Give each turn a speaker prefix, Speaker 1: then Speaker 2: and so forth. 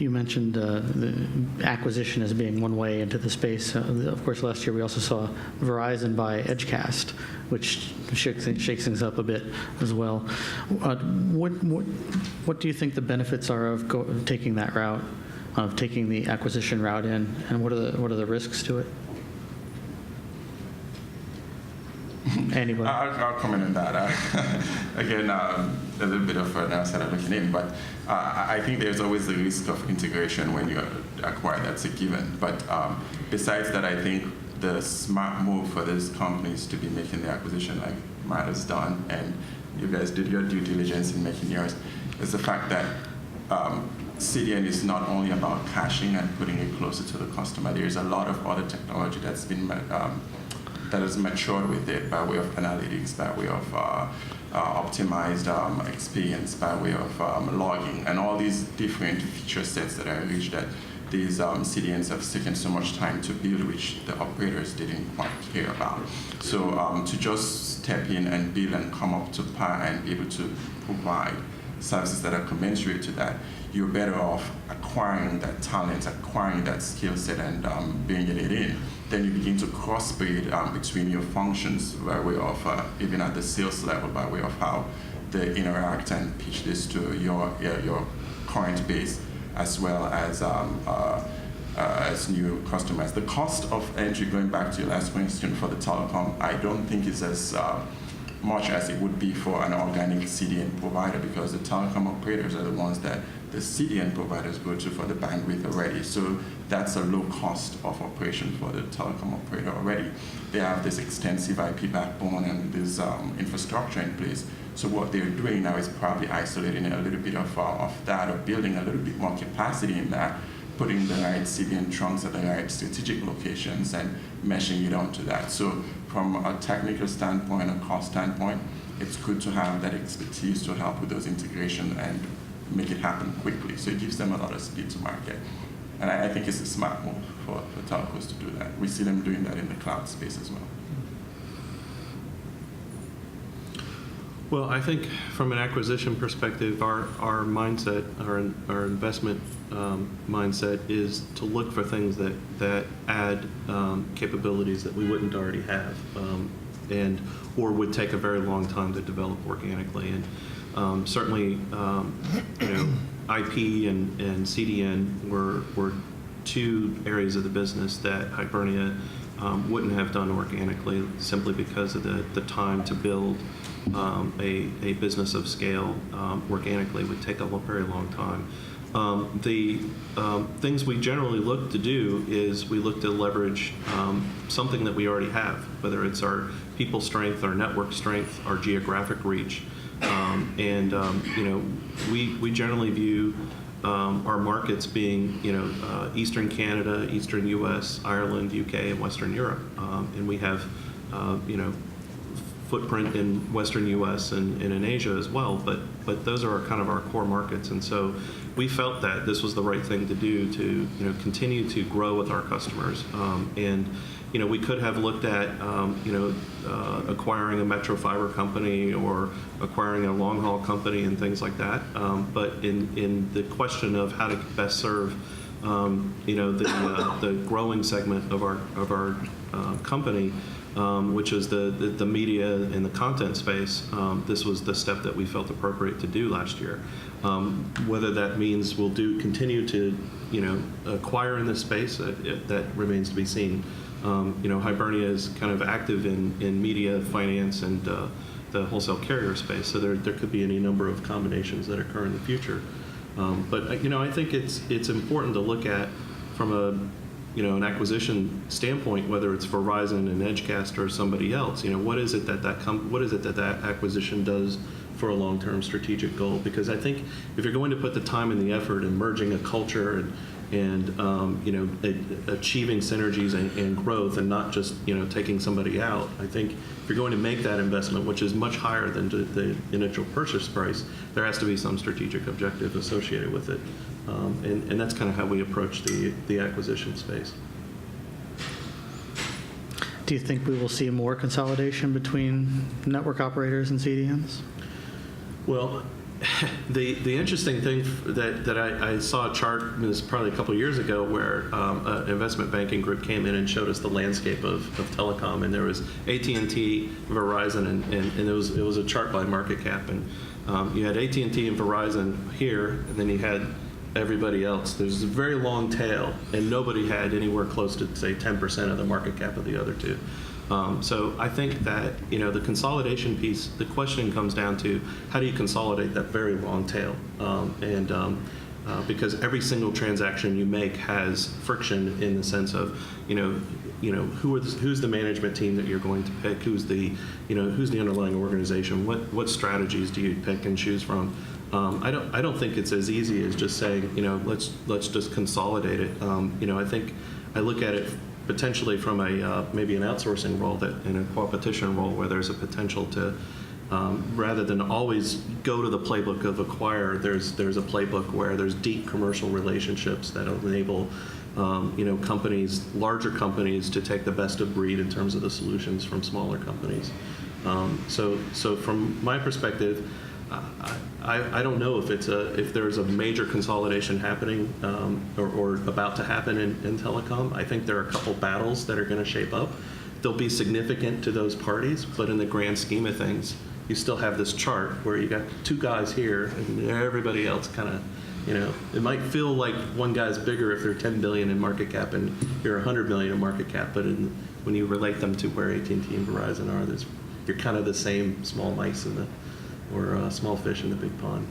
Speaker 1: You mentioned the acquisition as being one way into the space. Of course, last year we also saw Verizon buy Edgecast, which shakes things up a bit as well. What do you think the benefits are of taking that route, of taking the acquisition route in, and what are the risks to it? Anybody?
Speaker 2: I'll comment on that. Again, a little bit of an outsider looking in, but I think there's always the risk of integration when you acquire. That's a given. But besides that, I think the smart move for these companies to be making the acquisition like Matt has done, and you guys did your due diligence in making yours, is the fact that CDN is not only about caching and putting it closer to the customer. There's a lot of other technology that's been that has matured with it by way of analytics, by way of optimized experience, by way of logging, and all these different feature sets that are rich that these CDNs have taken so much time to build, which the operators didn't quite care about. So to just step in and build and come up to par and be able to provide services that are commensurate to that, you're better off acquiring that talent, acquiring that skill set, and bringing it in. Then you begin to crossbreed between your functions by way of, even at the sales level, by way of how they interact and pitch this to your current base, as well as new customers. The cost of entry, going back to your last question for the telecom, I don't think is as much as it would be for an organic CDN provider, because the telecom operators are the ones that the CDN providers go to for the bandwidth already. So that's a low cost of operation for the telecom operator already. They have this extensive IP backbone and this infrastructure in place. So what they're doing now is probably isolating a little bit of that, or building a little bit more capacity in that, putting the right CDN trunks at the right strategic locations and meshing it onto that. So from a technical standpoint, a cost standpoint, it's good to have that expertise to help with those integration and make it happen quickly. So it gives them a lot of speed to market. And I think it's a smart move for telcos to do that. We see them doing that in the cloud space as well.
Speaker 3: Well, I think from an acquisition perspective, our mindset, our investment mindset is to look for things that add capabilities that we wouldn't already have, or would take a very long time to develop organically. And certainly, IP and CDN were two areas of the business that Hibernia wouldn't have done organically, simply because of the time to build a business of scale organically would take a very long time. The things we generally look to do is we look to leverage something that we already have, whether it's our people strength, our network strength, our geographic reach. We generally view our markets being, Eastern Canada, Eastern U.S., Ireland, UK, and Western Europe. And we have, footprint in Western U.S. and in Asia as well. But those are kind of our core markets. And so we felt that this was the right thing to do to, continue to grow with our customers. We could have looked at, acquiring a metro fiber company or acquiring a long haul company and things like that. But in the question of how to best serve, the growing segment of our company, which is the media and the content space, this was the step that we felt appropriate to do last year. Whether that means we'll continue to, acquire in this space, that remains to be seen. Hibernia is kind of active in media, finance, and the wholesale carrier space, so there could be any number of combinations that occur in the future. But I think it's important to look at from an acquisition standpoint, whether it's Verizon and Edgecast or somebody else. What is it that acquisition does for a long-term strategic goal? Because I think if you're going to put the time and the effort in merging a culture and achieving synergies and growth, and not just taking somebody out, I think if you're going to make that investment, which is much higher than the initial purchase price, there has to be some strategic objective associated with it, and that's kind of how we approach the acquisition space.
Speaker 1: Do you think we will see more consolidation between network operators and CDNs?
Speaker 3: Well, The interesting thing that I saw a chart, it was probably a couple of years ago, where an investment banking group came in and showed us the landscape of telecom, and there was AT&T, Verizon, and it was a chart by market cap, and you had AT&T and Verizon here, and then you had everybody else. There's a very long tail, and nobody had anywhere close to, say, 10% of the market cap of the other two. So I think that, the consolidation piece, the question comes down to how do you consolidate that very long tail? Because every single transaction you make has friction in the sense of, who's the management team that you're going to pick? Who's the underlying organization? What strategies do you pick and choose from? I don't think it's as easy as just saying, let's just consolidate it. I think I look at it potentially from a maybe an outsourcing role, that in a competition role where there's a potential to, rather than always go to the playbook of acquire, there's a playbook where there's deep commercial relationships that enable companies, larger companies, to take the best of breed in terms of the solutions from smaller companies. So from my perspective, I don't know if there's a major consolidation happening or about to happen in telecom. I think there are a couple battles that are going to shape up. They'll be significant to those parties, but in the grand scheme of things, you still have this chart where you got two guys here and everybody else kind of, it might feel like one guy's bigger if they're 10 billion in market cap and you're 100 million in market cap, but when you relate them to where AT&T and Verizon are, you're kind of the same small mice or small fish in the big pond.